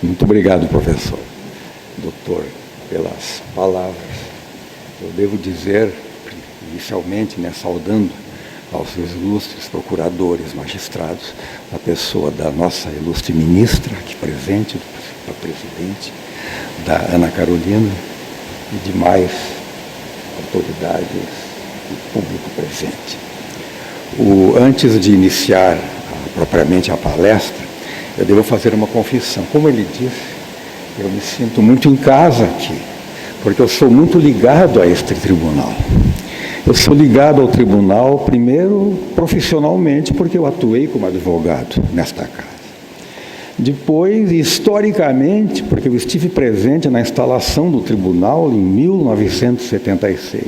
Muito obrigado, professor, doutor, pelas palavras. Eu devo dizer, inicialmente, saudando aos seus ilustres procuradores, magistrados, a pessoa da nossa ilustre ministra aqui presente, da presidente, da Ana Carolina e demais autoridades e público presente. Antes de iniciar propriamente a palestra, eu devo fazer uma confissão. Como ele disse, eu me sinto muito em casa aqui, porque eu sou muito ligado a este tribunal. Eu sou ligado ao tribunal, primeiro, profissionalmente, porque eu atuei como advogado nesta casa. Depois, historicamente, porque eu estive presente na instalação do tribunal em 1976.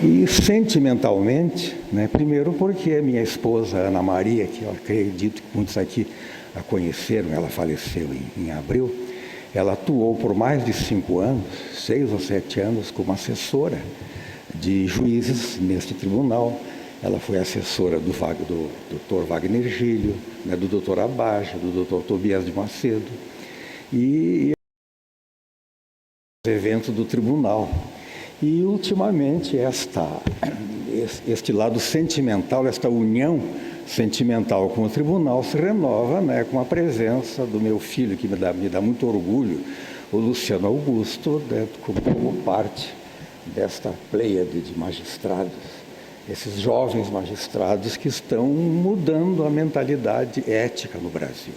E sentimentalmente, primeiro porque a minha esposa, Ana Maria, que eu acredito que muitos aqui a conheceram, ela faleceu em abril, ela atuou por mais de 5 anos, 6 ou 7 anos, como assessora de juízes neste tribunal. Ela foi assessora do Dr. Wagner Gílio, do Dr. Abaja, do Dr. Tobias de Macedo, e os eventos do tribunal. E, ultimamente, este lado sentimental, esta união sentimental com o tribunal se renova com a presença do meu filho, que me dá muito orgulho, o Luciano Augusto, como parte desta pleiade de magistrados, esses jovens magistrados que estão mudando a mentalidade ética no Brasil.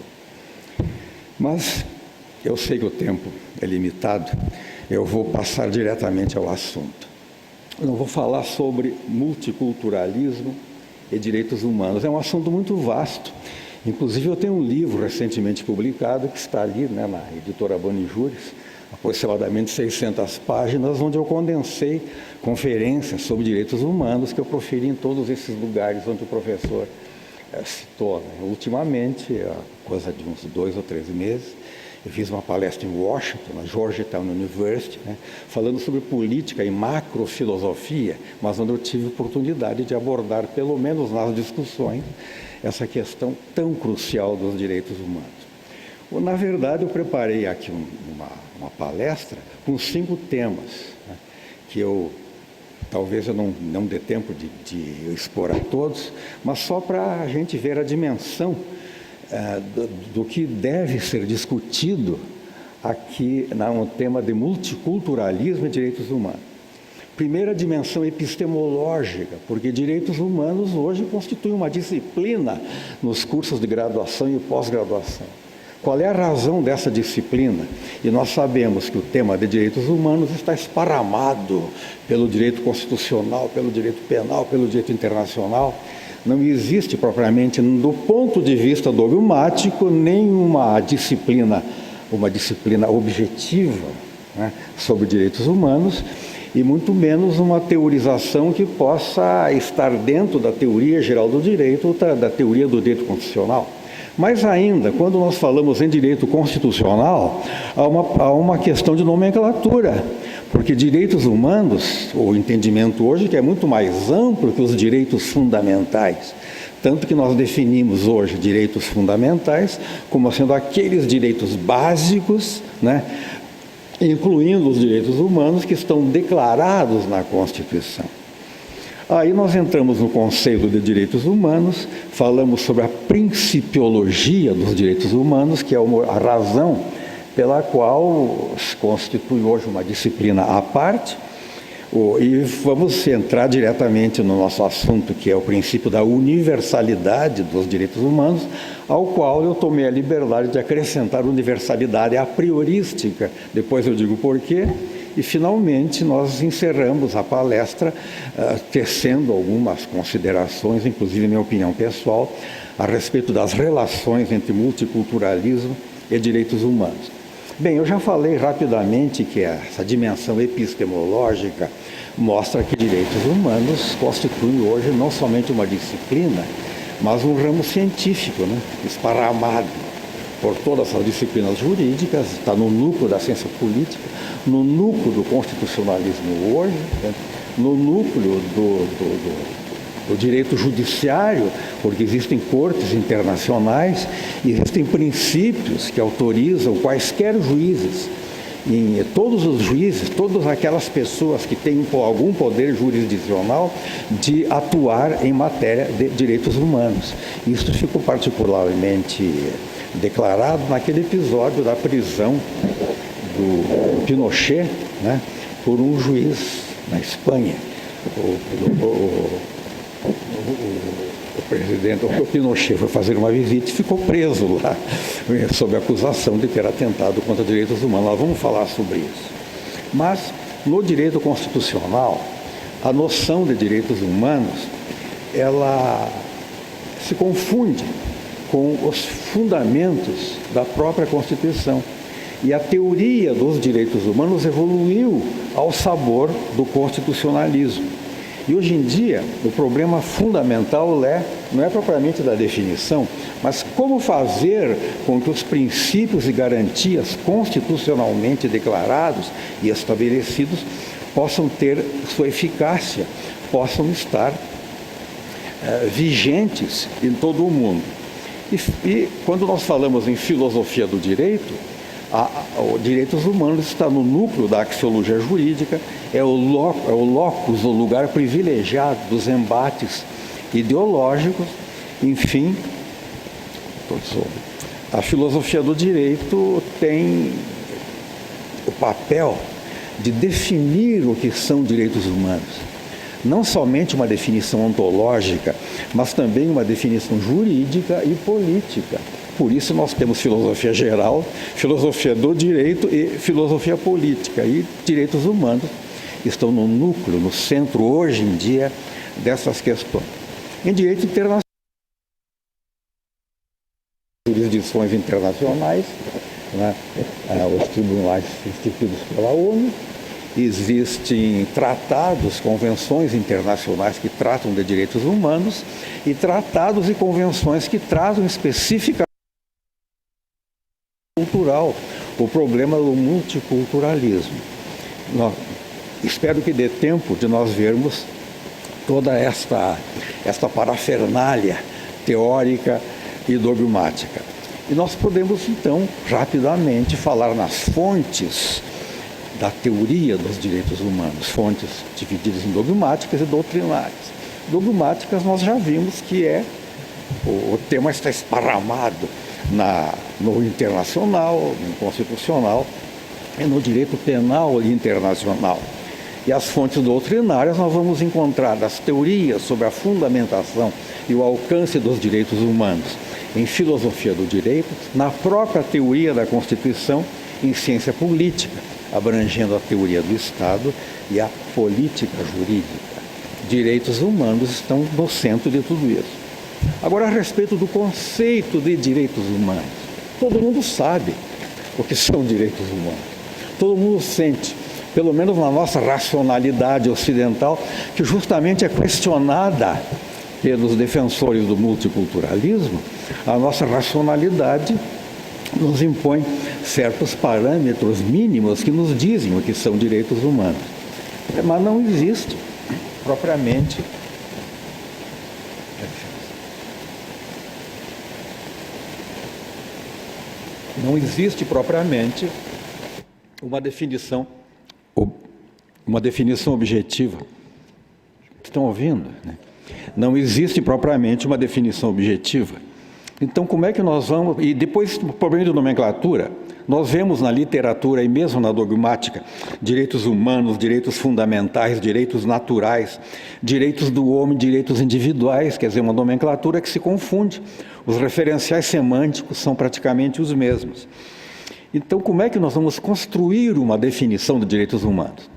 Mas eu sei que o tempo é limitado, eu vou passar diretamente ao assunto. Eu não vou falar sobre multiculturalismo e direitos humanos, é um assunto muito vasto. Inclusive, eu tenho um livro recentemente publicado, que está ali na editora Bonijures, aproximadamente 600 páginas, onde eu condensei conferências sobre direitos humanos que eu proferi em todos esses lugares onde o professor citou. Ultimamente, há coisa de uns 2 ou 3 meses, eu fiz uma palestra em Washington, na Georgetown University, falando sobre política e macrofilosofia, mas onde eu tive oportunidade de abordar, pelo menos nas discussões, essa questão tão crucial dos direitos humanos. Na verdade, eu preparei aqui uma palestra com 5 temas, que talvez eu não dê tempo de expor a todos, mas só para a gente ver a dimensão do que deve ser discutido aqui no tema de multiculturalismo e direitos humanos. Primeira dimensão epistemológica, porque direitos humanos hoje constituem uma disciplina nos cursos de graduação e pós-graduação. Qual é a razão dessa disciplina? E nós sabemos que o tema de direitos humanos está esparramado pelo direito constitucional, pelo direito penal, pelo direito internacional. Não existe propriamente, do ponto de vista dogmático, nenhuma disciplina, uma disciplina objetiva sobre direitos humanos, e muito menos uma teorização que possa estar dentro da teoria geral do direito, ou da teoria do direito constitucional. Mas ainda, quando nós falamos em direito constitucional, há uma questão de nomenclatura, porque direitos humanos, o entendimento hoje que é muito mais amplo que os direitos fundamentais, tanto que nós definimos hoje direitos fundamentais como sendo aqueles direitos básicos, incluindo os direitos humanos que estão declarados na Constituição. Aí nós entramos no conceito de direitos humanos, falamos sobre a principiologia dos direitos humanos, que é a razão pela qual se constitui hoje uma disciplina à parte, e vamos entrar diretamente no nosso assunto, que é o princípio da universalidade dos direitos humanos, ao qual eu tomei a liberdade de acrescentar universalidade a priorística, depois eu digo por quê. E, finalmente, nós encerramos a palestra tecendo algumas considerações, inclusive minha opinião pessoal, a respeito das relações entre multiculturalismo e direitos humanos. Bem, eu já falei rapidamente que essa dimensão epistemológica mostra que direitos humanos constituem hoje não somente uma disciplina, mas um ramo científico, esparramado por todas as disciplinas jurídicas, está no núcleo da ciência política, no núcleo do constitucionalismo hoje, no núcleo o direito judiciário, porque existem cortes internacionais, e existem princípios que autorizam quaisquer juízes, todos os juízes, todas aquelas pessoas que têm algum poder jurisdicional, de atuar em matéria de direitos humanos. Isso ficou particularmente declarado naquele episódio da prisão do Pinochet, né, por um juiz na Espanha. O presidente, o Pinochet, foi fazer uma visita e ficou preso lá, sob acusação de ter atentado contra direitos humanos. Nós vamos falar sobre isso. Mas, no direito constitucional, a noção de direitos humanos, ela se confunde com os fundamentos da própria Constituição. E a teoria dos direitos humanos evoluiu ao sabor do constitucionalismo. E hoje em dia, o problema fundamental não é propriamente da definição, mas como fazer com que os princípios e garantias constitucionalmente declarados e estabelecidos possam ter sua eficácia, possam estar vigentes em todo o mundo. E quando nós falamos em filosofia do direito, os direitos humanos está no núcleo da axiologia jurídica, é o locus, o lugar privilegiado dos embates ideológicos, enfim. A filosofia do direito tem o papel de definir o que são direitos humanos. Não somente uma definição ontológica, mas também uma definição jurídica e política. Por isso nós temos filosofia geral, filosofia do direito e filosofia política. E direitos humanos estão no núcleo, no centro, hoje em dia, dessas questões. Em direito internacional, jurisdições internacionais, né, os tribunais instituídos pela ONU, existem tratados, convenções internacionais que tratam de direitos humanos e tratados e convenções que tratam especificamente cultural, o problema do multiculturalismo. Espero que dê tempo de nós vermos toda esta parafernália teórica e dogmática. E nós podemos, então, rapidamente falar nas fontes da teoria dos direitos humanos, fontes divididas em dogmáticas e doutrinárias. Dogmáticas nós já vimos que o tema está esparramado no internacional, no constitucional e no direito penal internacional. E as fontes doutrinárias nós vamos encontrar as teorias sobre a fundamentação e o alcance dos direitos humanos em filosofia do direito, na própria teoria da Constituição, em ciência política, abrangendo a teoria do Estado e a política jurídica. Direitos humanos estão no centro de tudo isso. Agora, a respeito do conceito de direitos humanos, todo mundo sabe o que são direitos humanos. Todo mundo sente, pelo menos na nossa racionalidade ocidental, que justamente é questionada pelos defensores do multiculturalismo, a nossa racionalidade nos impõe certos parâmetros mínimos que nos dizem o que são direitos humanos. Mas não existe propriamente uma definição objetiva. Estão ouvindo, né? Não existe propriamente uma definição objetiva. Então, como é que nós vamos... E depois, o problema de nomenclatura, nós vemos na literatura e mesmo na dogmática, direitos humanos, direitos fundamentais, direitos naturais, direitos do homem, direitos individuais, quer dizer, uma nomenclatura que se confunde. Os referenciais semânticos são praticamente os mesmos. Então, como é que nós vamos construir uma definição de direitos humanos?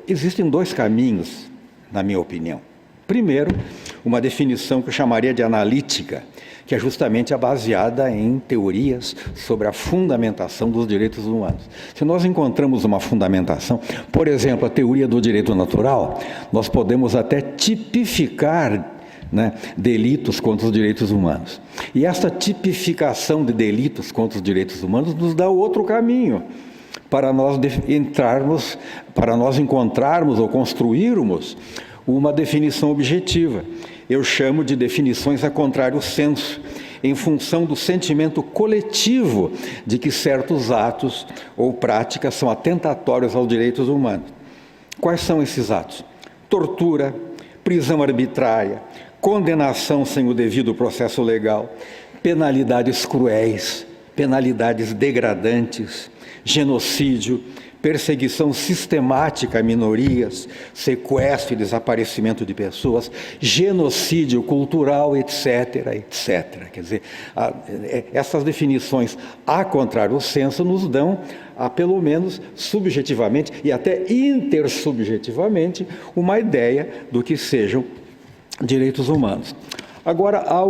Existem dois caminhos, na minha opinião. Primeiro, uma definição que eu chamaria de analítica, que é justamente baseada em teorias sobre a fundamentação dos direitos humanos. Se nós encontramos uma fundamentação, por exemplo, a teoria do direito natural, nós podemos até tipificar, né, delitos contra os direitos humanos. E essa tipificação de delitos contra os direitos humanos nos dá outro caminho para nós encontrarmos ou construirmos uma definição objetiva. Eu chamo de definições a contrário senso, em função do sentimento coletivo de que certos atos ou práticas são atentatórios aos direitos humanos. Quais são esses atos? Tortura, prisão arbitrária, condenação sem o devido processo legal, penalidades cruéis, penalidades degradantes, genocídio, perseguição sistemática a minorias, sequestro e desaparecimento de pessoas, genocídio cultural, etc., etc. Quer dizer, essas definições a contrário senso nos dão, pelo menos subjetivamente e até intersubjetivamente, uma ideia do que sejam direitos humanos. Agora, há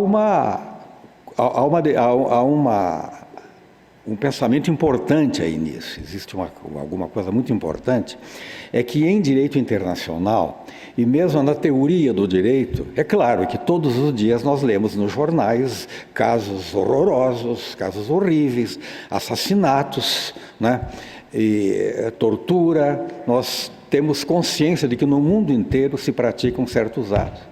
um pensamento importante aí nisso, existe alguma coisa muito importante, é que em direito internacional, e mesmo na teoria do direito, é claro que todos os dias nós lemos nos jornais casos horrorosos, casos horríveis, assassinatos, né? E tortura, nós temos consciência de que no mundo inteiro se praticam certos atos.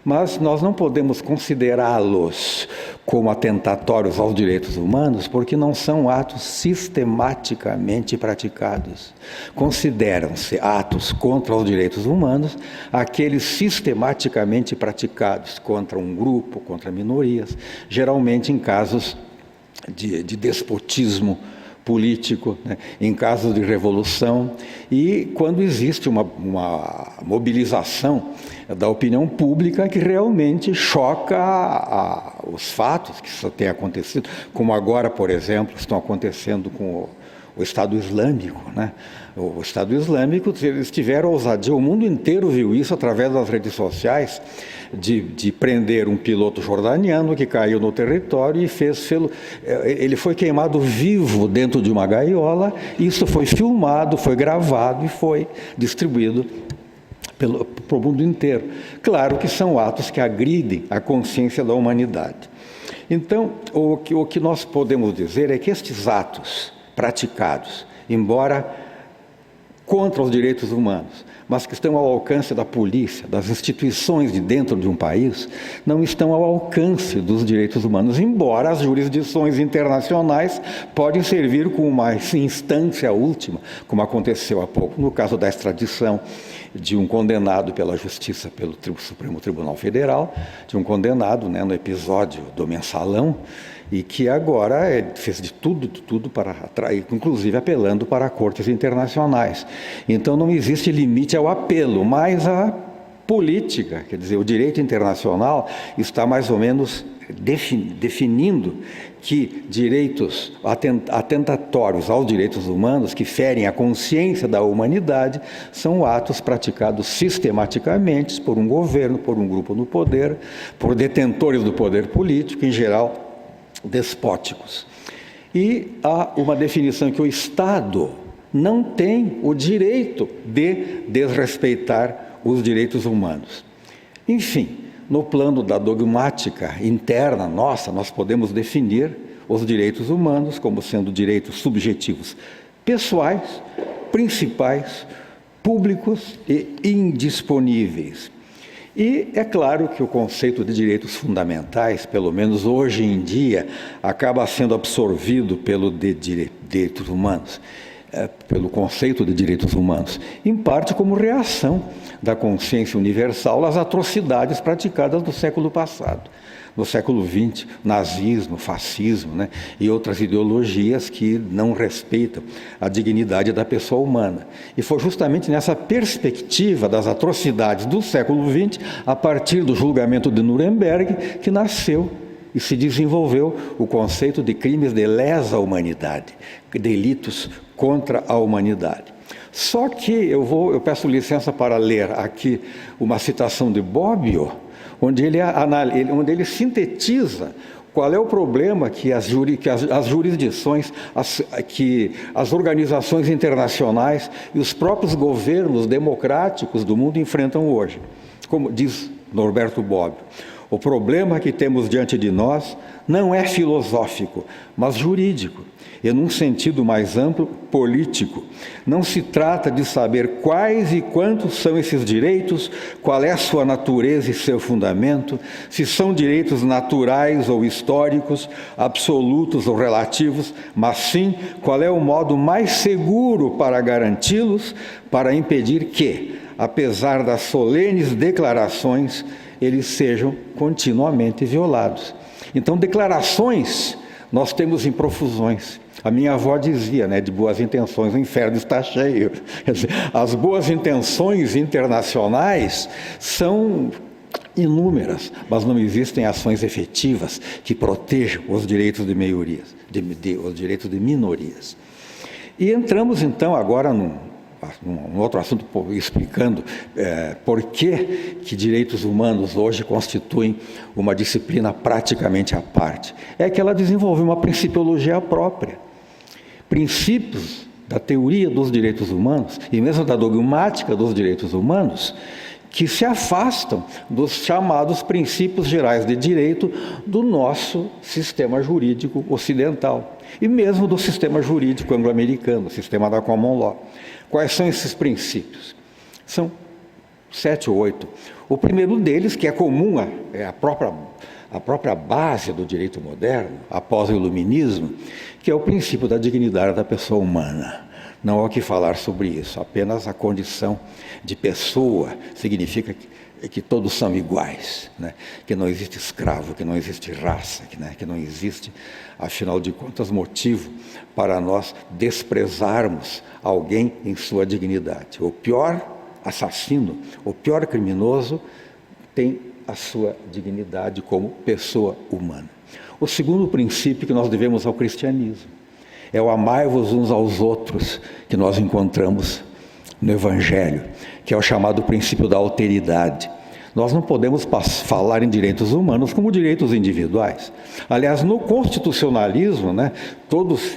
Mas nós não podemos considerá-los como atentatórios aos direitos humanos porque não são atos sistematicamente praticados. Consideram-se atos contra os direitos humanos aqueles sistematicamente praticados contra um grupo, contra minorias, geralmente em casos de despotismo político, né, em casos de revolução, e quando existe uma mobilização da opinião pública que realmente choca os fatos que têm acontecido, como agora, por exemplo, estão acontecendo com o Estado Islâmico, né? O Estado Islâmico, eles tiveram ousadia, o mundo inteiro viu isso através das redes sociais, de prender um piloto jordaniano que caiu no território e ele foi queimado vivo dentro de uma gaiola. Isso foi filmado, foi gravado e foi distribuído para o mundo inteiro. Claro que são atos que agridem a consciência da humanidade. Então, o que nós podemos dizer é que estes atos praticados, embora contra os direitos humanos, mas que estão ao alcance da polícia, das instituições de dentro de um país, não estão ao alcance dos direitos humanos, embora as jurisdições internacionais podem servir como uma instância última, como aconteceu há pouco no caso da extradição de um condenado pela Justiça, pelo Supremo Tribunal Federal, de um condenado, né, no episódio do Mensalão, e que agora fez de tudo para atrair, inclusive apelando para cortes internacionais. Então não existe limite ao apelo, mas a política, quer dizer, o direito internacional está mais ou menos definindo que direitos atentatórios aos direitos humanos, que ferem a consciência da humanidade, são atos praticados sistematicamente por um governo, por um grupo no poder, por detentores do poder político, em geral despóticos. E há uma definição que o Estado não tem o direito de desrespeitar os direitos humanos. Enfim, no plano da dogmática interna nossa, nós podemos definir os direitos humanos como sendo direitos subjetivos pessoais, principais, públicos e indisponíveis. E é claro que o conceito de direitos fundamentais, pelo menos hoje em dia, acaba sendo absorvido pelo direitos humanos, pelo conceito de direitos humanos, em parte como reação da consciência universal às atrocidades praticadas no século passado. No século XX, nazismo, fascismo, né, e outras ideologias que não respeitam a dignidade da pessoa humana. E foi justamente nessa perspectiva das atrocidades do século XX, a partir do julgamento de Nuremberg, que nasceu e se desenvolveu o conceito de crimes de lesa humanidade, delitos contra a humanidade. Só que eu peço licença para ler aqui uma citação de Bobbio, onde ele sintetiza qual é o problema que as jurisdições, que as organizações internacionais e os próprios governos democráticos do mundo enfrentam hoje. Como diz Norberto Bobbio, O problema que temos diante de nós não é filosófico, mas jurídico, e num sentido mais amplo, político. Não se trata de saber quais e quantos são esses direitos, qual é a sua natureza e seu fundamento, se são direitos naturais ou históricos, absolutos ou relativos, mas sim qual é o modo mais seguro para garanti-los, para impedir que, apesar das solenes declarações, eles sejam continuamente violados. Então, declarações nós temos em profusões. A minha avó dizia, de boas intenções o inferno está cheio. Quer dizer, as boas intenções internacionais são inúmeras, mas não existem ações efetivas que protejam os direitos de maiorias, os direitos de minorias. E entramos então agora num outro assunto, explicando por que direitos humanos hoje constituem uma disciplina praticamente à parte. É que ela desenvolveu uma principiologia própria. Princípios da teoria dos direitos humanos e mesmo da dogmática dos direitos humanos que se afastam dos chamados princípios gerais de direito do nosso sistema jurídico ocidental e mesmo do sistema jurídico anglo-americano, o sistema da common law. Quais são esses princípios? São 7 ou 8. O primeiro deles, que é comum, é a própria base do direito moderno, após o iluminismo, que é o princípio da dignidade da pessoa humana. Não há o que falar sobre isso, apenas a condição de pessoa significa que todos são iguais, que não existe escravo, que não existe raça, que não existe, afinal de contas, motivo para nós desprezarmos alguém em sua dignidade. O pior assassino, o pior criminoso tem a sua dignidade como pessoa humana. O segundo princípio que nós devemos ao cristianismo é o amai-vos uns aos outros, que nós encontramos no Evangelho, que é o chamado princípio da alteridade. Nós não podemos falar em direitos humanos como direitos individuais. Aliás, no constitucionalismo, todos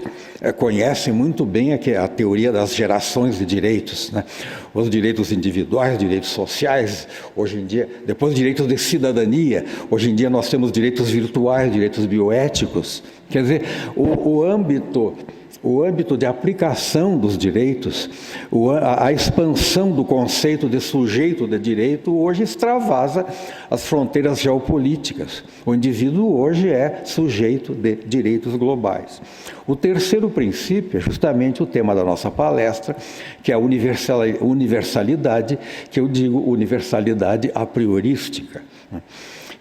conhecem muito bem a teoria das gerações de direitos. Os direitos individuais, direitos sociais, hoje em dia, depois direitos de cidadania, hoje em dia nós temos direitos virtuais, direitos bioéticos. Quer dizer, o âmbito de aplicação dos direitos, a expansão do conceito de sujeito de direito hoje extravasa as fronteiras geopolíticas. O indivíduo hoje é sujeito de direitos globais. O terceiro princípio é justamente o tema da nossa palestra, que é a universalidade, que eu digo universalidade a priorística.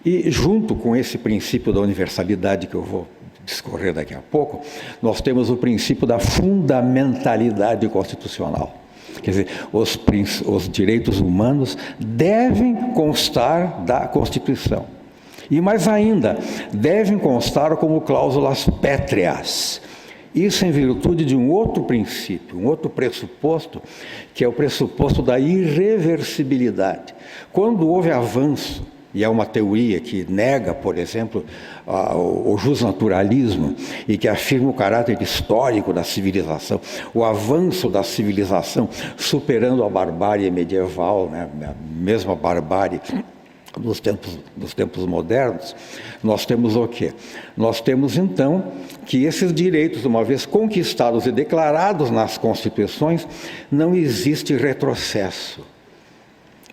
E junto com esse princípio da universalidade que eu vou discorrer daqui a pouco, nós temos o princípio da fundamentalidade constitucional. Quer dizer, os direitos humanos devem constar da Constituição. E mais ainda, devem constar como cláusulas pétreas. Isso em virtude de um outro princípio, um outro pressuposto, que é o pressuposto da irreversibilidade. Quando houve avanço, e é uma teoria que nega, por exemplo, o jusnaturalismo e que afirma o caráter histórico da civilização, o avanço da civilização superando a barbárie medieval, a mesma barbárie dos tempos modernos. Nós temos o quê? Nós temos, então, que esses direitos, uma vez conquistados e declarados nas constituições, não existe retrocesso.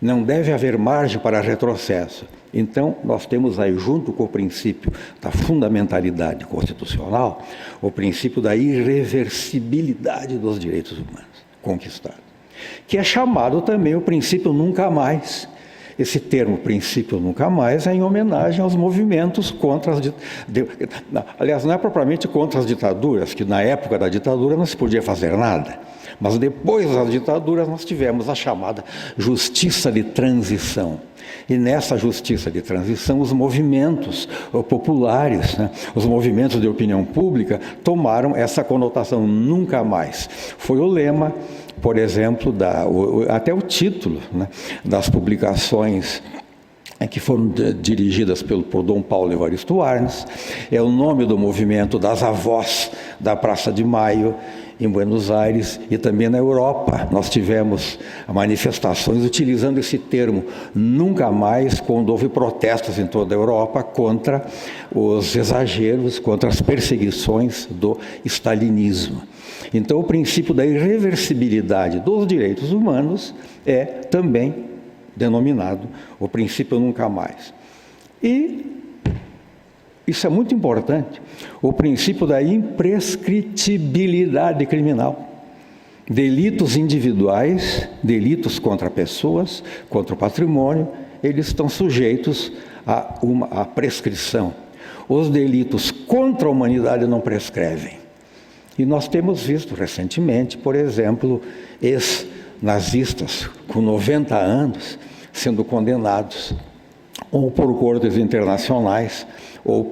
Não deve haver margem para retrocesso. Então, nós temos aí, junto com o princípio da fundamentalidade constitucional, o princípio da irreversibilidade dos direitos humanos conquistados, que é chamado também o princípio nunca mais. Esse termo, princípio nunca mais, é em homenagem aos movimentos contra as aliás, não é propriamente contra as ditaduras, que na época da ditadura não se podia fazer nada. Mas depois das ditaduras nós tivemos a chamada justiça de transição. E nessa justiça de transição, os movimentos populares, os movimentos de opinião pública, tomaram essa conotação nunca mais. Foi o lema, por exemplo, até o título das publicações que foram dirigidas por Dom Paulo Evaristo Arnes, é o nome do movimento das avós da Praça de Maio, em Buenos Aires e também na Europa. Nós tivemos manifestações utilizando esse termo nunca mais, quando houve protestos em toda a Europa contra os exageros, contra as perseguições do stalinismo. Então, o princípio da irreversibilidade dos direitos humanos é também denominado o princípio nunca mais. E isso é muito importante, o princípio da imprescritibilidade criminal. Delitos individuais, delitos contra pessoas, contra o patrimônio, eles estão sujeitos a prescrição. Os delitos contra a humanidade não prescrevem. E nós temos visto recentemente, por exemplo, ex-nazistas com 90 anos sendo condenados ou por cortes internacionais ou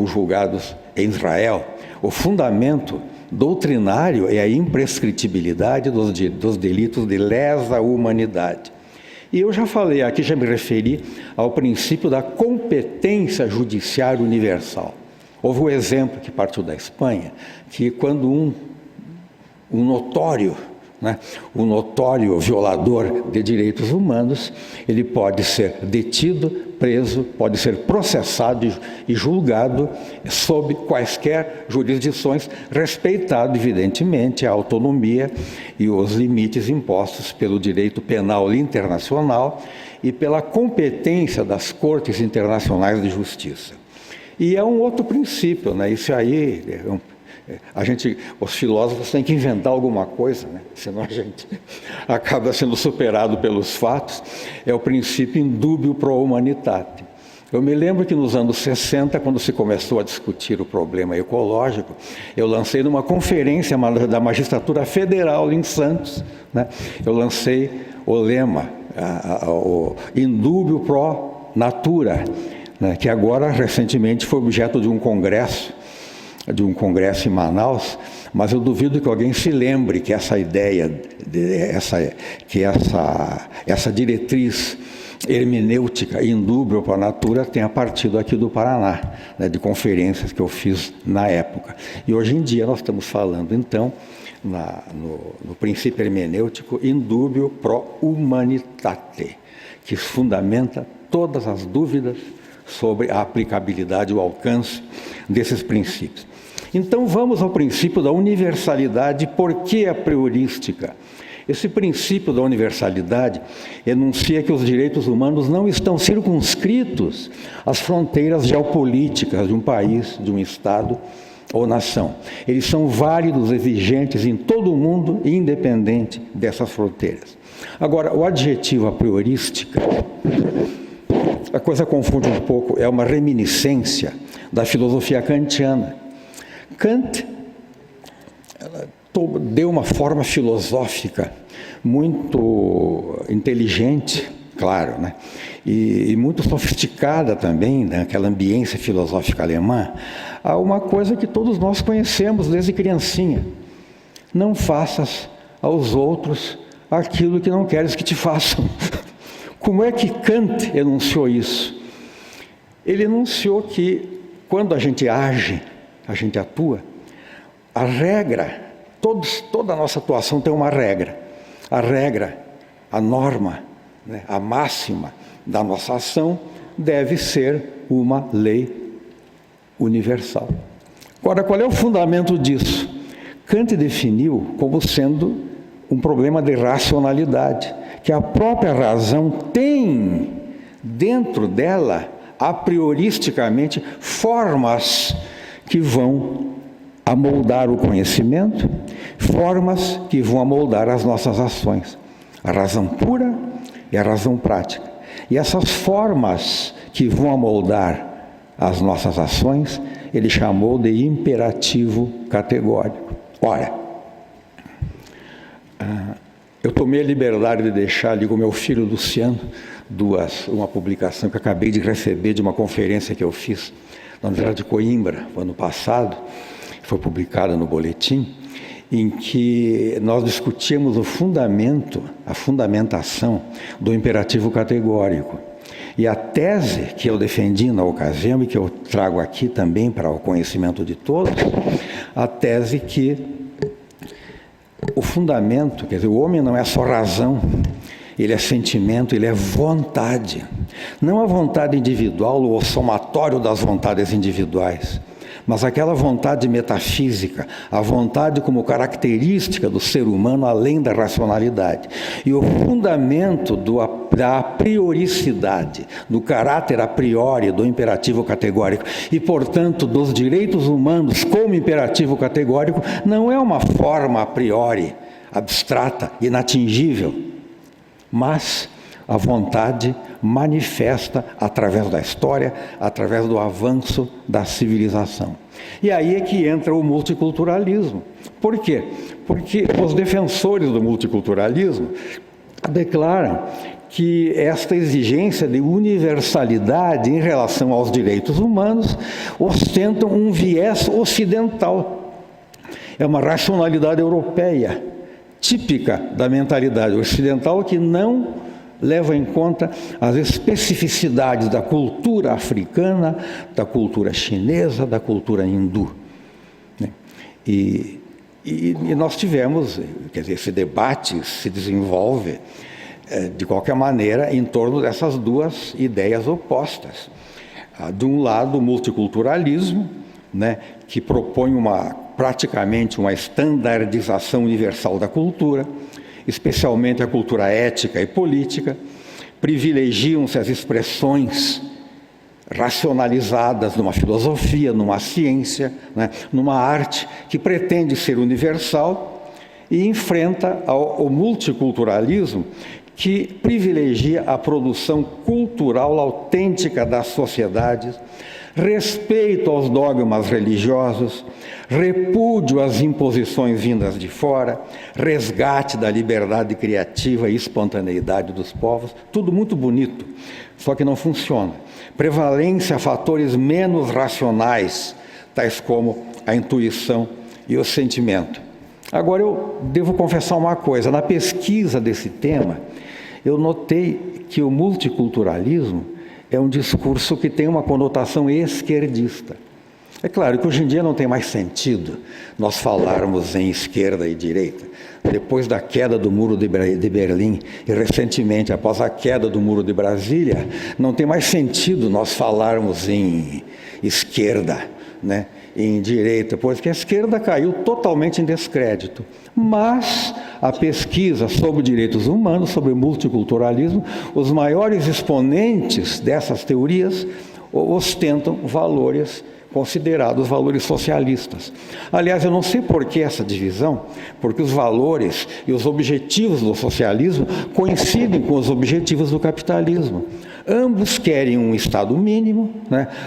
julgados em Israel. O fundamento doutrinário é a imprescritibilidade dos delitos de lesa humanidade. E eu já falei aqui, já me referi ao princípio da competência judiciária universal. Houve um exemplo que partiu da Espanha, que quando um notório violador de direitos humanos, ele pode ser detido, preso, pode ser processado e julgado sob quaisquer jurisdições, respeitado, evidentemente, a autonomia e os limites impostos pelo direito penal internacional e pela competência das cortes internacionais de justiça. E é um outro princípio, né? Isso aí, os filósofos têm que inventar alguma coisa, né? Senão a gente acaba sendo superado pelos fatos. É o princípio indubio pro humanitate. Eu me lembro que nos anos 60, quando se começou a discutir o problema ecológico, eu lancei numa conferência da Magistratura Federal em Santos, né? Eu lancei o lema, o indubio pro natura, né? Que agora, recentemente, foi objeto de um congresso em Manaus, mas eu duvido que alguém se lembre que essa ideia, essa diretriz hermenêutica indúbio para a natura tenha partido aqui do Paraná, né, de conferências que eu fiz na época. E hoje em dia nós estamos falando, então, no princípio hermenêutico indubio pro humanitate, que fundamenta todas as dúvidas sobre a aplicabilidade, o alcance desses princípios. Então vamos ao princípio da universalidade. Por que a priorística? Esse princípio da universalidade enuncia que os direitos humanos não estão circunscritos às fronteiras geopolíticas de um país, de um Estado ou nação. Eles são válidos, exigentes em todo o mundo, independente dessas fronteiras. Agora, o adjetivo a priorística, a coisa confunde um pouco, é uma reminiscência da filosofia kantiana. Kant deu uma forma filosófica muito inteligente, claro, né? E muito sofisticada também, naquela ambiência filosófica alemã, a uma coisa que todos nós conhecemos desde criancinha. Não faças aos outros aquilo que não queres que te façam. Como é que Kant enunciou isso? Ele enunciou que quando a gente age, a gente atua, a regra, toda a nossa atuação tem uma regra. A regra, a norma, né, a máxima da nossa ação deve ser uma lei universal. Agora, qual é o fundamento disso? Kant definiu como sendo um problema de racionalidade, que a própria razão tem dentro dela, a prioristicamente, formas que vão amoldar o conhecimento, formas que vão amoldar as nossas ações. A razão pura e a razão prática. E essas formas que vão amoldar as nossas ações, ele chamou de imperativo categórico. Ora, eu tomei a liberdade de deixar ali com meu filho Luciano uma publicação que eu acabei de receber de uma conferência que eu fiz na Universidade de Coimbra, no ano passado, foi publicada no boletim, em que nós discutimos o fundamento, a fundamentação do imperativo categórico. E a tese que eu defendi na ocasião e que eu trago aqui também para o conhecimento de todos, a tese que o fundamento, quer dizer, o homem não é só razão, ele é sentimento, ele é vontade. Não a vontade individual ou o somatório das vontades individuais, mas aquela vontade metafísica, a vontade como característica do ser humano além da racionalidade. E o fundamento da aprioricidade, do caráter a priori, do imperativo categórico, e, portanto, dos direitos humanos como imperativo categórico, não é uma forma a priori, abstrata, inatingível, mas a vontade manifesta através da história, através do avanço da civilização. E aí é que entra o multiculturalismo. Por quê? Porque os defensores do multiculturalismo declaram que esta exigência de universalidade em relação aos direitos humanos ostentam um viés ocidental. É uma racionalidade europeia, típica da mentalidade ocidental, que não leva em conta as especificidades da cultura africana, da cultura chinesa, da cultura hindu. E nós tivemos, quer dizer, esse debate se desenvolve, de qualquer maneira, em torno dessas duas ideias opostas. De um lado, o multiculturalismo, que propõe praticamente uma estandardização universal da cultura, especialmente a cultura ética e política. Privilegiam-se as expressões racionalizadas numa filosofia, numa ciência, numa arte que pretende ser universal, e enfrenta o multiculturalismo, que privilegia a produção cultural autêntica das sociedades, respeito aos dogmas religiosos, repúdio às imposições vindas de fora, resgate da liberdade criativa e espontaneidade dos povos, tudo muito bonito, só que não funciona. Prevalência a fatores menos racionais, tais como a intuição e o sentimento. Agora, eu devo confessar uma coisa: na pesquisa desse tema, eu notei que o multiculturalismo é um discurso que tem uma conotação esquerdista. É claro que hoje em dia não tem mais sentido nós falarmos em esquerda e direita. Depois da queda do Muro de Berlim e recentemente após a queda do Muro de Brasília, não tem mais sentido nós falarmos em esquerda, em direita, porque a esquerda caiu totalmente em descrédito. Mas a pesquisa sobre direitos humanos, sobre multiculturalismo, os maiores exponentes dessas teorias ostentam valores considerados valores socialistas. Aliás, eu não sei por que essa divisão, porque os valores e os objetivos do socialismo coincidem com os objetivos do capitalismo. Ambos querem um Estado mínimo,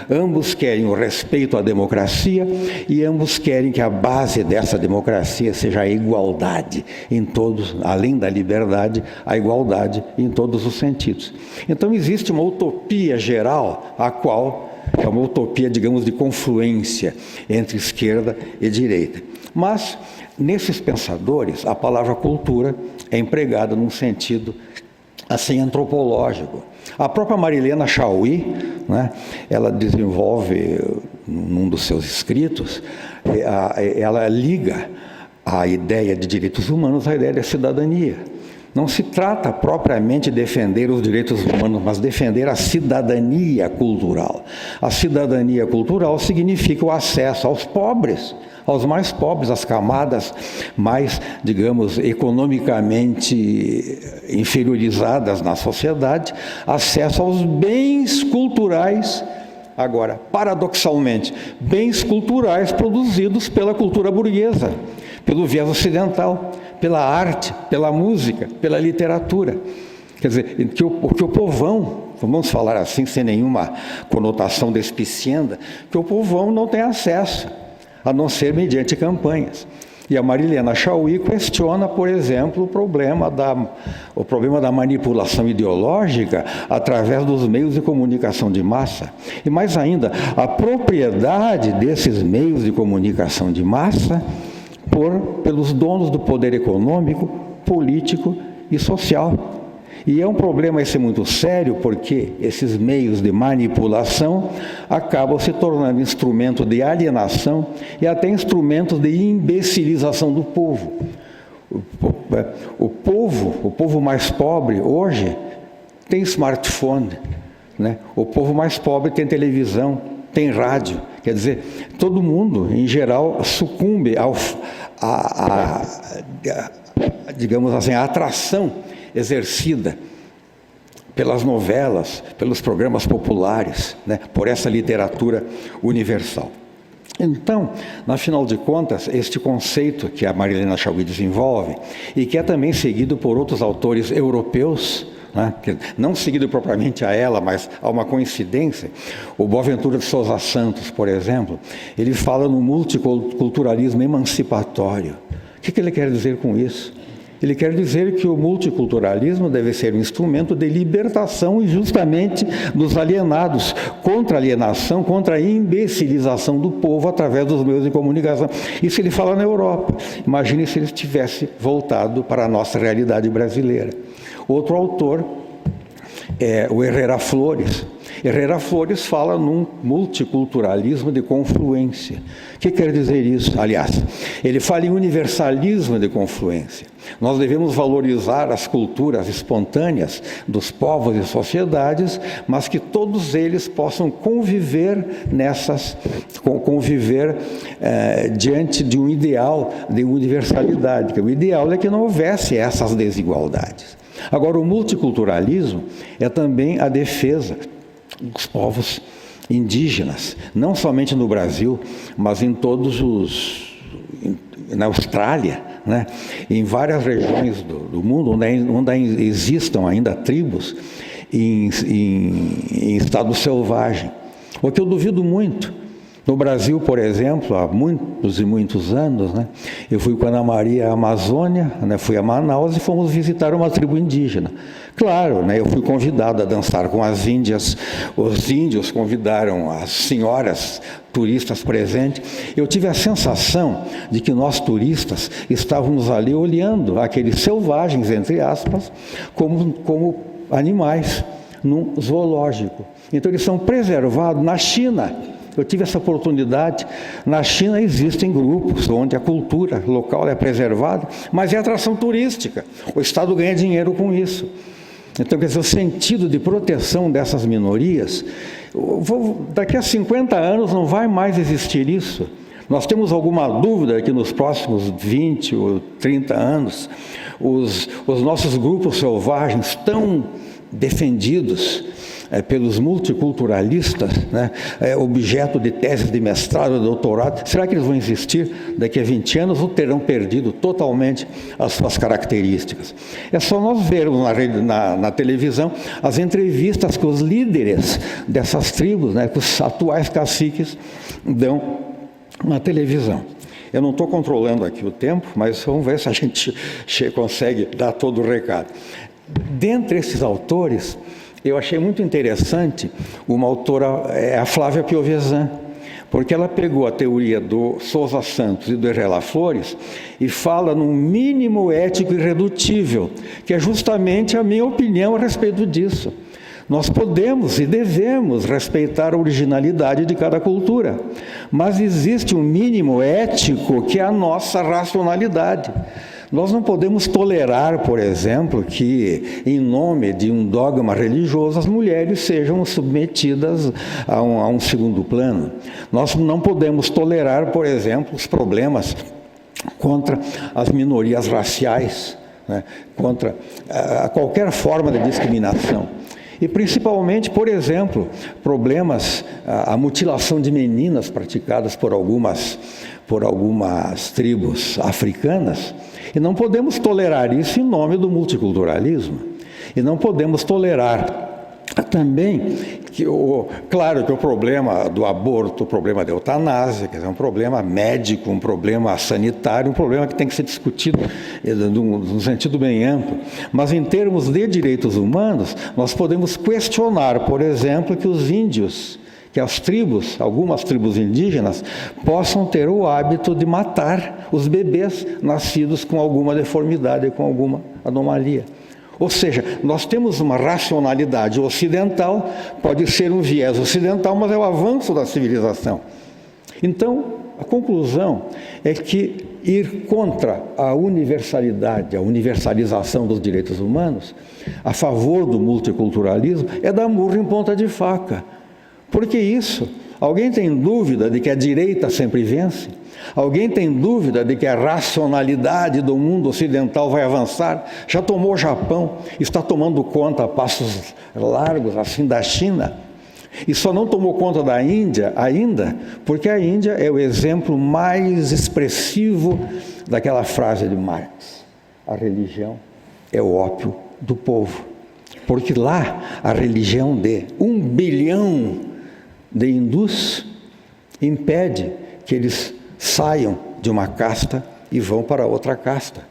ambos querem o respeito à democracia e ambos querem que a base dessa democracia seja a igualdade em todos, além da liberdade, a igualdade em todos os sentidos. Então existe uma utopia geral, a qual é uma utopia, digamos, de confluência entre esquerda e direita. Mas, nesses pensadores, a palavra cultura é empregada num sentido, assim, antropológico. A própria Marilena Chaui, ela desenvolve, num dos seus escritos, ela liga a ideia de direitos humanos à ideia da cidadania. Não se trata propriamente de defender os direitos humanos, mas defender a cidadania cultural. A cidadania cultural significa o acesso aos pobres, aos mais pobres, às camadas mais, digamos, economicamente inferiorizadas na sociedade, acesso aos bens culturais. Agora, paradoxalmente, bens culturais produzidos pela cultura burguesa, pelo viés ocidental, pela arte, pela música, pela literatura. Quer dizer, que o povão, vamos falar assim, sem nenhuma conotação despicienda, que o povão não tem acesso, a não ser mediante campanhas. E a Marilena Chaui questiona, por exemplo, o problema da manipulação ideológica através dos meios de comunicação de massa. E mais ainda, a propriedade desses meios de comunicação de massa pelos donos do poder econômico, político e social. E é um problema esse muito sério, porque esses meios de manipulação acabam se tornando instrumento de alienação e até instrumentos de imbecilização do povo. O povo mais pobre hoje tem smartphone, né? O povo mais pobre tem televisão, tem rádio. Quer dizer, todo mundo, em geral, sucumbe digamos assim, a atração exercida pelas novelas, pelos programas populares, né, por essa literatura universal. Então, na final de contas, este conceito que a Marilena Chaui desenvolve, e que é também seguido por outros autores europeus, né, não seguido propriamente a ela, mas há uma coincidência. O Boaventura de Sousa Santos, por exemplo, ele fala no multiculturalismo emancipatório. O que ele quer dizer com isso? Ele quer dizer que o multiculturalismo deve ser um instrumento de libertação e justamente dos alienados, contra a alienação, contra a imbecilização do povo através dos meios de comunicação. Isso ele fala na Europa. Imagine se ele tivesse voltado para a nossa realidade brasileira. Outro autor é o Herrera Flores. Herrera Flores fala num multiculturalismo de confluência. O que quer dizer isso? Aliás, ele fala em universalismo de confluência. Nós devemos valorizar as culturas espontâneas dos povos e sociedades, mas que todos eles possam conviver diante de um ideal de universalidade. Que o ideal é que não houvesse essas desigualdades. Agora, o multiculturalismo é também a defesa dos povos indígenas, não somente no Brasil, mas em na Austrália, né? Em várias regiões do mundo onde existam ainda tribos em estado selvagem. O que eu duvido muito. No Brasil, por exemplo, há muitos e muitos anos, né, eu fui com a Ana Maria à Amazônia, né, fui a Manaus e fomos visitar uma tribo indígena. Claro, né, eu fui convidado a dançar com as índias, os índios convidaram as senhoras turistas presentes. Eu tive a sensação de que nós turistas estávamos ali olhando aqueles selvagens, entre aspas, como animais num zoológico. Então eles são preservados na China. Eu tive essa oportunidade. Na China existem grupos onde a cultura local é preservada, mas é atração turística. O Estado ganha dinheiro com isso. Então, quer dizer, o sentido de proteção dessas minorias, daqui a 50 anos não vai mais existir isso. Nós temos alguma dúvida que nos próximos 20 ou 30 anos, os nossos grupos selvagens tão defendidos pelos multiculturalistas, né, objeto de teses de mestrado, de doutorado, será que eles vão existir daqui a 20 anos ou terão perdido totalmente as suas características? É só nós vermos na televisão as entrevistas que os líderes dessas tribos, né, que os atuais caciques dão na televisão. Eu não estou controlando aqui o tempo, mas vamos ver se a gente consegue dar todo o recado. Dentre esses autores, eu achei muito interessante uma autora, a Flávia Piovesan, porque ela pegou a teoria do Sousa Santos e do Herrera Flores e fala num mínimo ético irredutível, que é justamente a minha opinião a respeito disso. Nós podemos e devemos respeitar a originalidade de cada cultura, mas existe um mínimo ético que é a nossa racionalidade. Nós não podemos tolerar, por exemplo, que, em nome de um dogma religioso, as mulheres sejam submetidas a um segundo plano. Nós não podemos tolerar, por exemplo, os problemas contra as minorias raciais, né, contra qualquer forma de discriminação. E principalmente, por exemplo, problemas, a mutilação de meninas praticadas por algumas tribos africanas. E não podemos tolerar isso em nome do multiculturalismo. E não podemos tolerar também claro que o problema do aborto, o problema da eutanásia, quer dizer, um problema médico, um problema sanitário, um problema que tem que ser discutido num sentido bem amplo. Mas em termos de direitos humanos, nós podemos questionar, por exemplo, que os índios, que as tribos, algumas tribos indígenas, possam ter o hábito de matar os bebês nascidos com alguma deformidade, com alguma anomalia. Ou seja, nós temos uma racionalidade ocidental, pode ser um viés ocidental, mas é o avanço da civilização. Então, a conclusão é que ir contra a universalidade, a universalização dos direitos humanos, a favor do multiculturalismo, é dar murro em ponta de faca. Porque isso, alguém tem dúvida de que a direita sempre vence? Alguém tem dúvida de que a racionalidade do mundo ocidental vai avançar? Já tomou o Japão, está tomando conta a passos largos, assim, da China. E só não tomou conta da Índia ainda, porque a Índia é o exemplo mais expressivo daquela frase de Marx: a religião é o ópio do povo. Porque lá a religião de 1 bilhão de hindus impede que eles saiam de uma casta e vão para outra casta.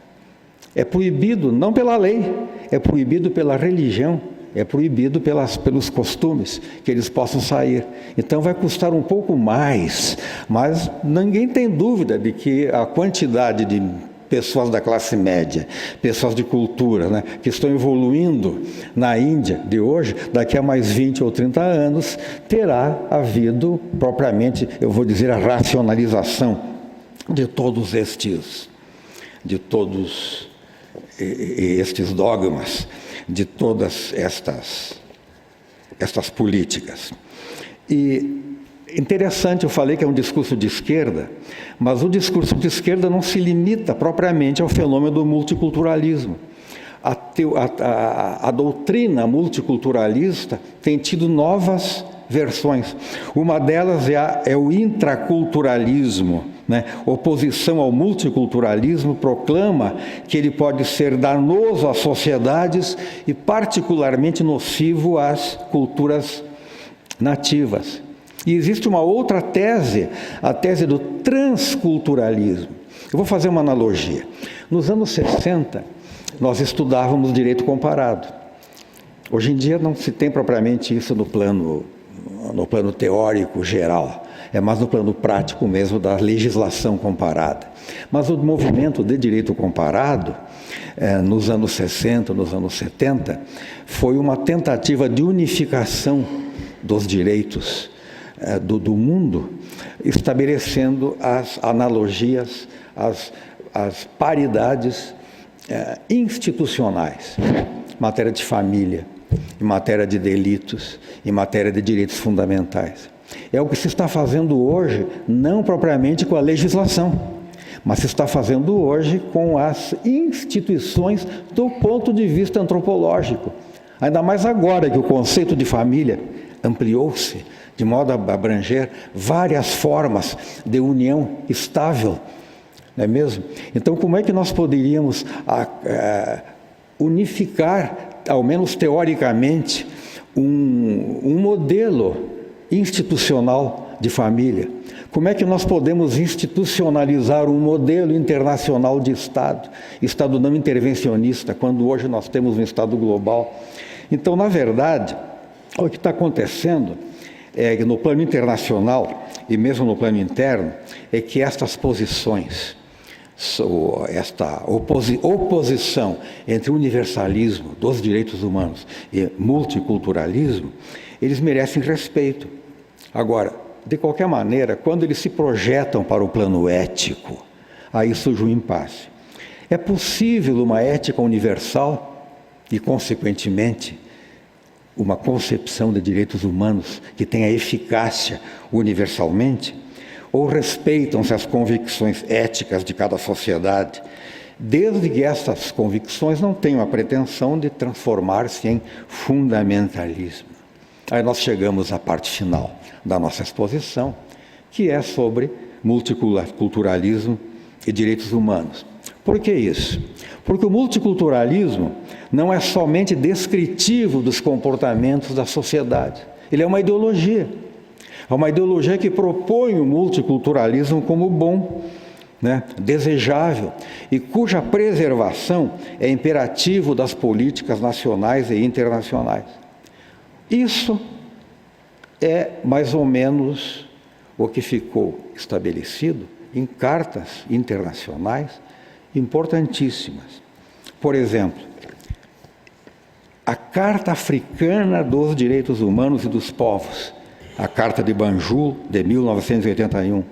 É proibido, não pela lei, é proibido pela religião, é proibido pelos costumes que eles possam sair. Então vai custar um pouco mais, mas ninguém tem dúvida de que a quantidade de pessoas da classe média, pessoas de cultura, né, que estão evoluindo na Índia de hoje, daqui a mais 20 ou 30 anos, terá havido propriamente, eu vou dizer, a racionalização de todos estes dogmas, de todas estas políticas. E interessante, eu falei que é um discurso de esquerda, mas o discurso de esquerda não se limita propriamente ao fenômeno do multiculturalismo. A doutrina multiculturalista tem tido novas versões. Uma delas é o intraculturalismo, né? Oposição ao multiculturalismo proclama que ele pode ser danoso às sociedades e particularmente nocivo às culturas nativas. E existe uma outra tese, a tese do transculturalismo. Eu vou fazer uma analogia. Nos anos 60, nós estudávamos direito comparado. Hoje em dia não se tem propriamente isso no plano teórico geral, é mais no plano prático mesmo da legislação comparada. Mas o movimento de direito comparado, nos anos 60, nos anos 70, foi uma tentativa de unificação dos direitos do mundo, estabelecendo as analogias, as paridades institucionais, em matéria de família, em matéria de delitos, em matéria de direitos fundamentais. É o que se está fazendo hoje, não propriamente com a legislação, mas se está fazendo hoje com as instituições do ponto de vista antropológico. Ainda mais agora que o conceito de família ampliou-se, de modo a abranger várias formas de união estável, não é mesmo? Então, como é que nós poderíamos unificar, ao menos teoricamente, um modelo institucional de família? Como é que nós podemos institucionalizar um modelo internacional de Estado não intervencionista, quando hoje nós temos um Estado global? Então, na verdade, o que está acontecendo é que no plano internacional e mesmo no plano interno, é que estas posições, esta oposição entre universalismo dos direitos humanos e multiculturalismo, eles merecem respeito. Agora, de qualquer maneira, quando eles se projetam para o plano ético, aí surge um impasse. É possível uma ética universal e, consequentemente, uma concepção de direitos humanos que tenha eficácia universalmente? Ou respeitam-se as convicções éticas de cada sociedade, desde que essas convicções não tenham a pretensão de transformar-se em fundamentalismo? Aí nós chegamos à parte final da nossa exposição, que é sobre multiculturalismo e direitos humanos. Por que isso? Porque o multiculturalismo não é somente descritivo dos comportamentos da sociedade. Ele é uma ideologia. É uma ideologia que propõe o multiculturalismo como bom, né, desejável, e cuja preservação é imperativo das políticas nacionais e internacionais. Isso é mais ou menos o que ficou estabelecido em cartas internacionais importantíssimas. Por exemplo, a Carta Africana dos Direitos Humanos e dos Povos, a Carta de Banjul, de 1981,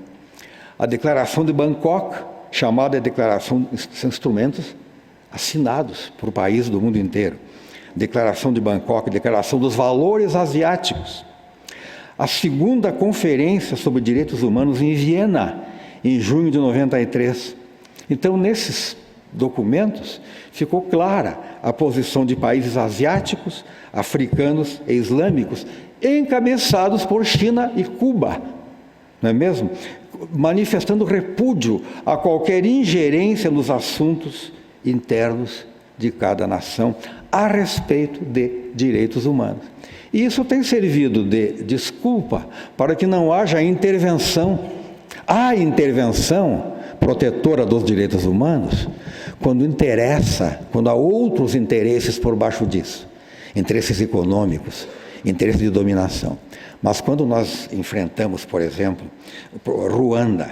a Declaração de Bangkok, chamada Declaração, são instrumentos assinados por países do mundo inteiro. Declaração de Bangkok, Declaração dos Valores Asiáticos. A segunda Conferência sobre Direitos Humanos em Viena, em junho de 93. Então, nesses documentos, ficou clara a posição de países asiáticos, africanos e islâmicos, encabeçados por China e Cuba, não é mesmo? Manifestando repúdio a qualquer ingerência nos assuntos internos de cada nação a respeito de direitos humanos. E isso tem servido de desculpa para que não haja intervenção. Há intervenção protetora dos direitos humanos quando interessa, quando há outros interesses por baixo disso, interesses econômicos, interesses de dominação. Mas quando nós enfrentamos, por exemplo, Ruanda,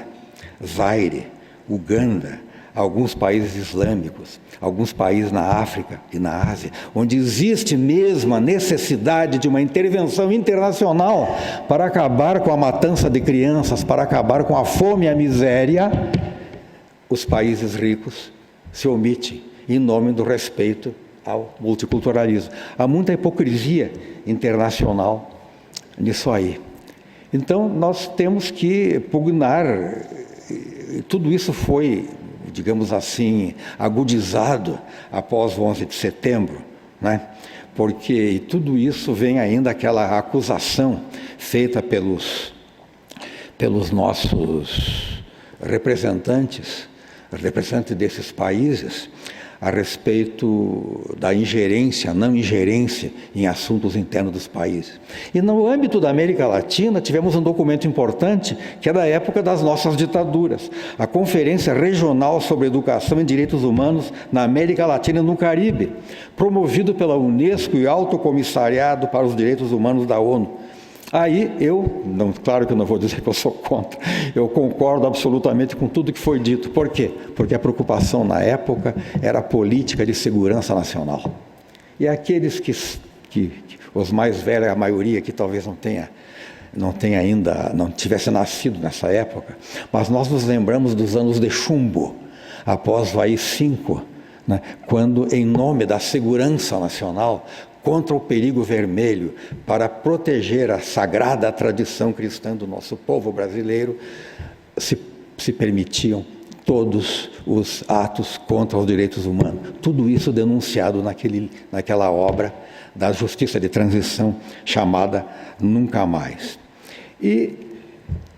Zaire, Uganda, alguns países islâmicos, alguns países na África e na Ásia, onde existe mesmo a necessidade de uma intervenção internacional para acabar com a matança de crianças, para acabar com a fome e a miséria, os países ricos se omitem em nome do respeito ao multiculturalismo. Há muita hipocrisia internacional nisso aí. Então, nós temos que pugnar. Tudo isso foi, digamos assim, agudizado após o 11 de setembro, né? Porque tudo isso vem ainda aquela acusação feita pelos nossos representantes desses países, a respeito da ingerência, não ingerência em assuntos internos dos países. E no âmbito da América Latina, tivemos um documento importante, que é da época das nossas ditaduras, a Conferência Regional sobre Educação e Direitos Humanos na América Latina e no Caribe, promovido pela Unesco e Alto Comissariado para os Direitos Humanos da ONU. Aí claro que eu não vou dizer que eu sou contra, eu concordo absolutamente com tudo que foi dito. Por quê? Porque a preocupação na época era a política de segurança nacional. E aqueles que os mais velhos, a maioria que talvez não tivesse nascido nessa época, mas nós nos lembramos dos anos de chumbo, após o AI-5, né, quando, em nome da segurança nacional, contra o perigo vermelho, para proteger a sagrada tradição cristã do nosso povo brasileiro, se permitiam todos os atos contra os direitos humanos. Tudo isso denunciado naquela obra da Justiça de Transição, chamada Nunca Mais. E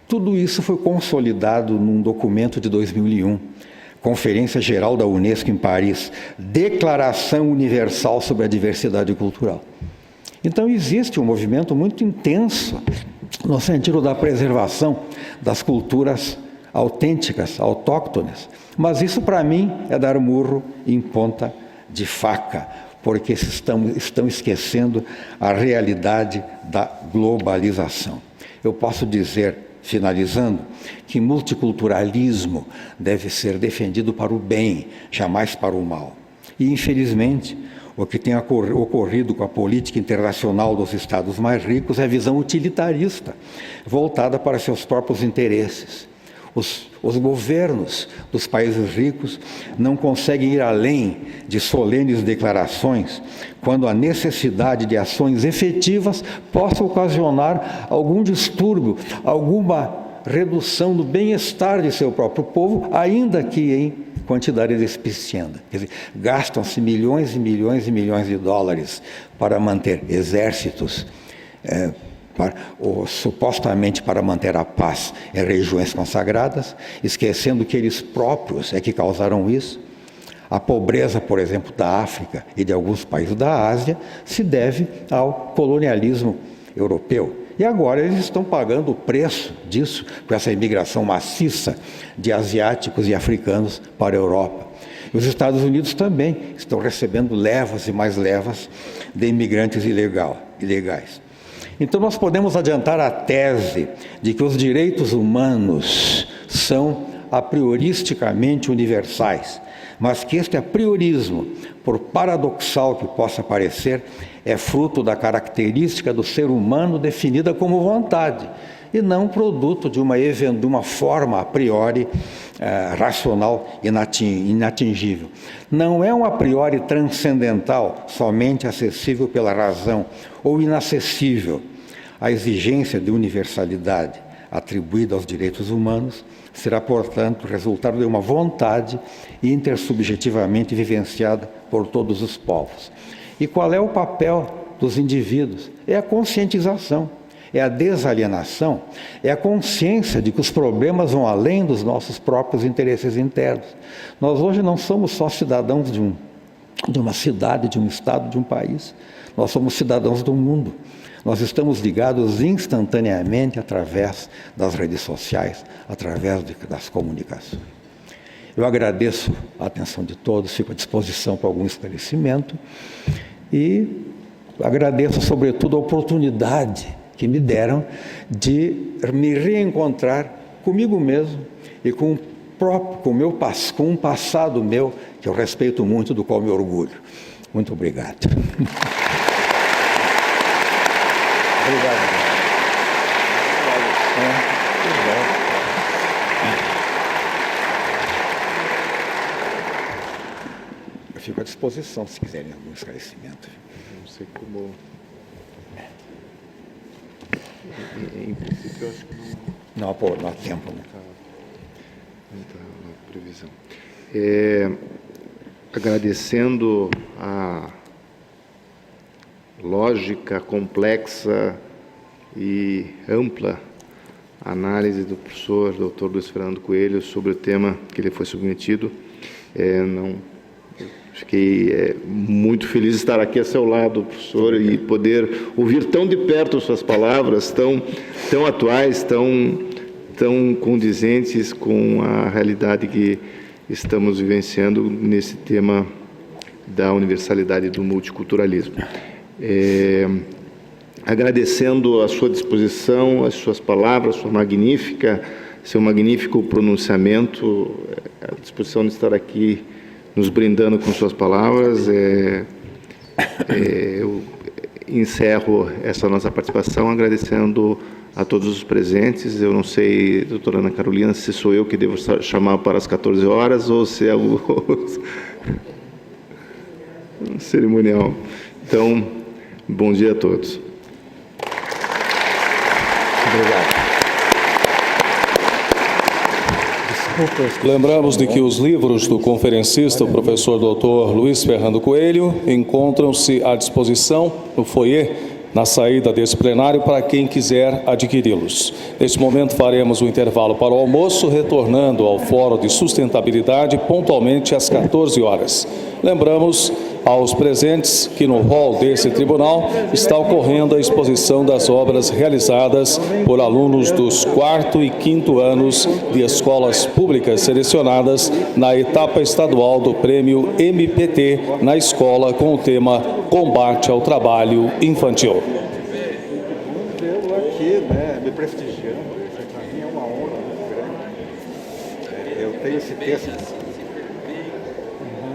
tudo isso foi consolidado num documento de 2001, Conferência Geral da Unesco em Paris, Declaração Universal sobre a Diversidade Cultural. Então existe um movimento muito intenso no sentido da preservação das culturas autênticas, autóctones. Mas isso, para mim, é dar murro em ponta de faca, porque estão esquecendo a realidade da globalização. Eu posso dizer, finalizando, que multiculturalismo deve ser defendido para o bem, jamais para o mal. E, infelizmente, o que tem ocorrido com a política internacional dos estados mais ricos é a visão utilitarista, voltada para seus próprios interesses. Os governos dos países ricos não conseguem ir além de solenes declarações quando a necessidade de ações efetivas possa ocasionar algum distúrbio, alguma redução do bem-estar de seu próprio povo, ainda que em quantidade despicienda. Quer dizer, gastam-se milhões e milhões e milhões de dólares para manter exércitos, supostamente para manter a paz em regiões consagradas, esquecendo que eles próprios é que causaram isso. A pobreza, por exemplo, da África e de alguns países da Ásia se deve ao colonialismo europeu. E agora eles estão pagando o preço disso, com essa imigração maciça de asiáticos e africanos para a Europa. E os Estados Unidos também estão recebendo levas e mais levas de imigrantes ilegais. Então nós podemos adiantar a tese de que os direitos humanos são a prioristicamente universais, mas que este apriorismo, por paradoxal que possa parecer, é fruto da característica do ser humano definida como vontade, e não produto de uma forma a priori racional inatingível. Não é um a priori transcendental, somente acessível pela razão, ou inacessível. A exigência de universalidade atribuída aos direitos humanos será, portanto, resultado de uma vontade intersubjetivamente vivenciada por todos os povos. E qual é o papel dos indivíduos? É a conscientização, é a desalienação, é a consciência de que os problemas vão além dos nossos próprios interesses internos. Nós hoje não somos só cidadãos de uma cidade, de um estado, de um país. Nós somos cidadãos do mundo. Nós estamos ligados instantaneamente através das redes sociais, através das comunicações. Eu agradeço a atenção de todos, fico à disposição para algum esclarecimento e agradeço, sobretudo, a oportunidade que me deram de me reencontrar comigo mesmo e com um passado meu, que eu respeito muito, do qual me orgulho. Muito obrigado. Obrigado. Eu fico à disposição, se quiserem algum esclarecimento. Não sei como... Em princípio, eu acho que não há tempo, né? Não está na previsão. Agradecendo a lógica complexa e ampla análise do professor Dr. Luiz Fernando Coelho sobre o tema que ele foi submetido. Fiquei muito feliz de estar aqui a seu lado, professor, e poder ouvir tão de perto suas palavras, tão atuais, tão condizentes com a realidade que estamos vivenciando nesse tema da universalidade do multiculturalismo. Agradecendo a sua disposição, as suas palavras, seu magnífico pronunciamento, a disposição de estar aqui nos brindando com suas palavras. Eu encerro essa nossa participação agradecendo a todos os presentes. Eu não sei, doutora Ana Carolina, se sou eu que devo chamar para as 14 horas ou se é o cerimonial. Então, bom dia a todos. Obrigado. Lembramos de que os livros do conferencista, o professor Dr. Luiz Fernando Coelho, encontram-se à disposição no foyer, na saída desse plenário, para quem quiser adquiri-los. Neste momento faremos um intervalo para o almoço, retornando ao Fórum de Sustentabilidade pontualmente às 14 horas. Lembramos aos presentes que no hall desse tribunal está ocorrendo a exposição das obras realizadas por alunos dos 4º e 5º anos de escolas públicas selecionadas na etapa estadual do Prêmio MPT na escola com o tema Combate ao Trabalho Infantil. Eu aqui, me prestigiando, isso para mim é uma honra muito grande. Eu tenho esse texto